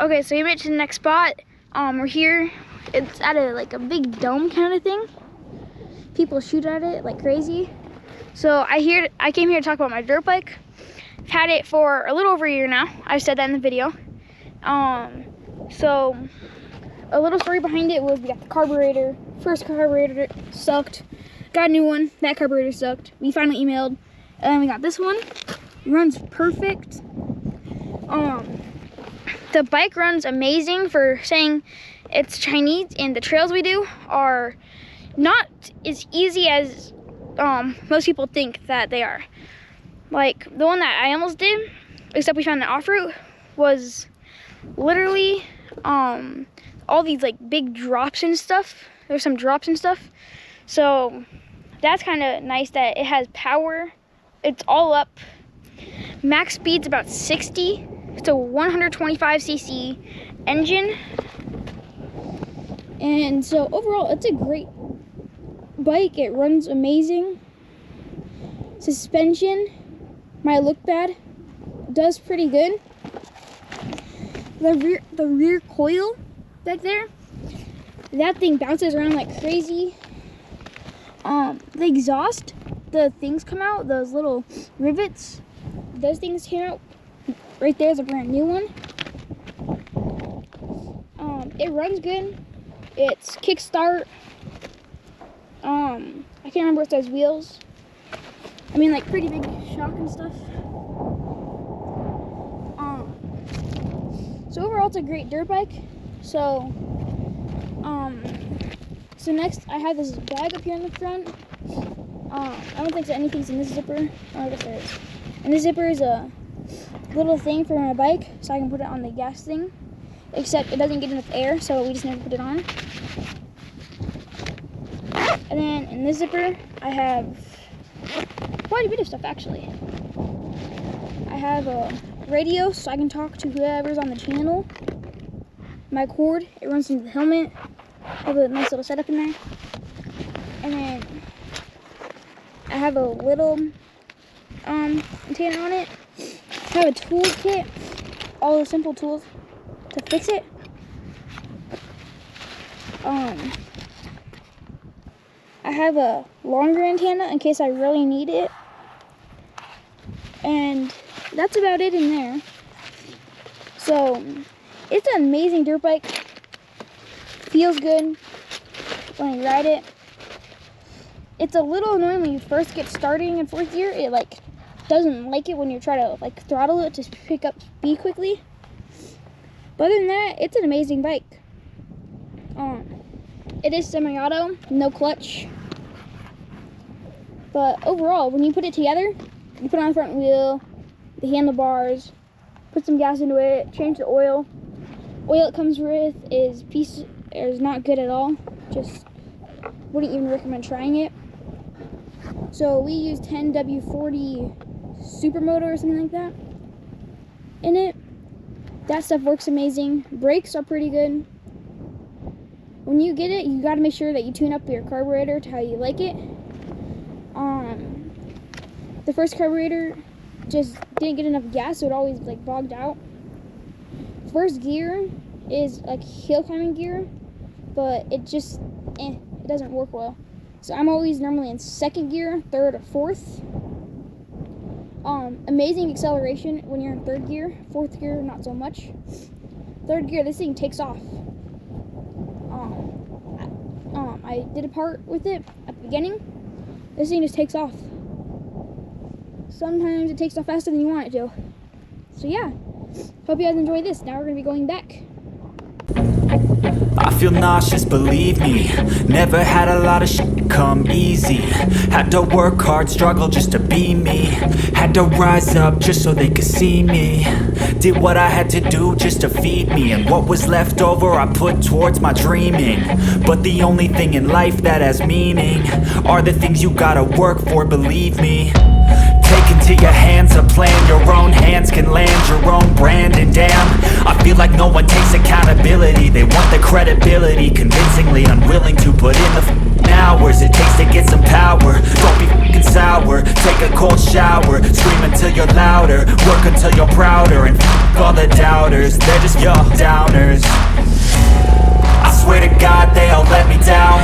Okay, so we made it to the next spot. We're here. It's at a big dome kind of thing. People shoot at it like crazy. So I came here to talk about my dirt bike. I've had it for a little over a year now. I've said that in the video. So a little story behind it was we got the carburetor. First carburetor sucked. Got a new one. That carburetor sucked. We finally emailed, and then we got this one. It runs perfect. The bike runs amazing for saying it's Chinese, and the trails we do are not as easy as most people think that they are. Like the one that I almost did, except we found an off-route, was literally all these big drops and stuff. There's some drops and stuff. So that's kind of nice that it has power. It's all up. Max speed's about 60. It's a 125cc engine. And so overall, it's a great bike. It runs amazing. Suspension might look bad. Does pretty good. The rear coil back there, that thing bounces around like crazy. The exhaust, the things come out, those little rivets, those things came out. Right there's a brand new one. It runs good. It's kickstart. I can't remember if there's wheels. I mean, pretty big shock and stuff. So overall, it's a great dirt bike. So next I have this bag up here in the front. I don't think anything's in this zipper. Oh, I guess there is. And this zipper is a little thing for my bike, so I can put it on the gas thing. Except it doesn't get enough air, so we just never put it on. And then in this zipper, I have quite a bit of stuff actually. I have a radio, so I can talk to whoever's on the channel. My cord, it runs into the helmet. I have a nice little setup in there. And then I have a little antenna on it. I have a tool kit, all the simple tools to fix it. I have a longer antenna in case I really need it. And that's about it in there. So it's an amazing dirt bike. Feels good when you ride it. It's a little annoying when you first get starting in fourth gear. It doesn't like it when you try to throttle it to pick up speed quickly. But other than that, it's an amazing bike. It is semi-auto, no clutch. But overall, when you put it together, you put on the front wheel, the handlebars, put some gas into it, change the oil. Oil it comes with is not good at all. Just wouldn't even recommend trying it. So we use 10W40 Supermoto or something like that in it. That stuff works amazing. Brakes are pretty good. When you get it, you got to make sure that you tune up your carburetor to how you like it. The first carburetor just didn't get enough gas, so it always bogged out. First gear is hill climbing gear, but it just it doesn't work well. So I'm always normally in second gear, third or fourth. Amazing acceleration when you're in third gear. Fourth gear, not so much. Third gear, this thing takes off. I did a part with it at the beginning. This thing just takes off. Sometimes it takes off faster than you want it to. So yeah, hope you guys enjoy this. Now we're gonna be going back. I feel nauseous, believe me. Never had a lot of shit come easy. Had to work hard, struggle just to be me. Had to rise up just so they could see me. Did what I had to do just to feed me. And what was left over I put towards my dreaming. But the only thing in life that has meaning are the things you gotta work for, believe me. Take into your hands a plan. Your own hands can land your own brand. And damn, I feel like no one takes accountability. They want the credibility, convincingly unwilling to put in the hours it takes to get some power. Don't be fucking sour. Take a cold shower. Scream until you're louder. Work until you're prouder. And all the doubters, they're just downers. I swear to God they all let me down.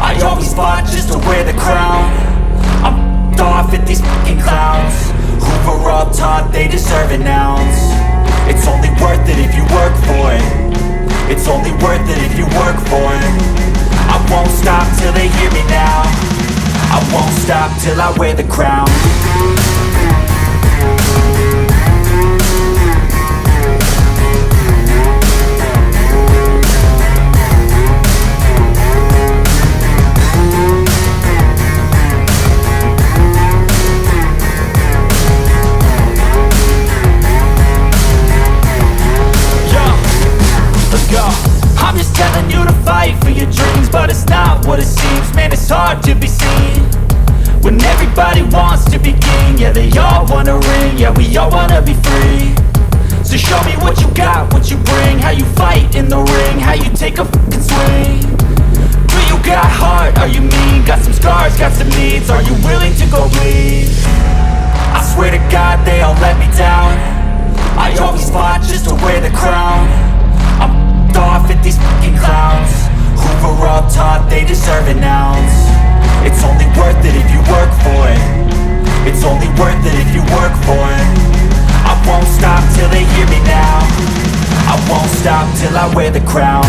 I always fought just to wear the crown. I'm off at these fucking clowns who were all taught they deserve an ounce. It's only worth it if you work for it. It's only worth it if you work for it. I won't stop till they hear me now. I won't stop till I wear the crown. I'm just telling you to fight for your dreams, but it's not what it seems. Man, it's hard to be seen when everybody wants to be king. Yeah, they all wanna ring, yeah, we all wanna be free. So show me what you got, what you bring, how you fight in the ring, how you take a fucking swing. Do you got heart, are you mean? Got some scars, got some needs, are you willing to go bleed? I swear to God they all let me down. I always fought just to wear the crown. I'm off at these fucking clowns who were all taught they deserve an ounce. It's only worth it if you work for it. It's only worth it if you work for it. I won't stop till they hear me now. I won't stop till I wear the crown.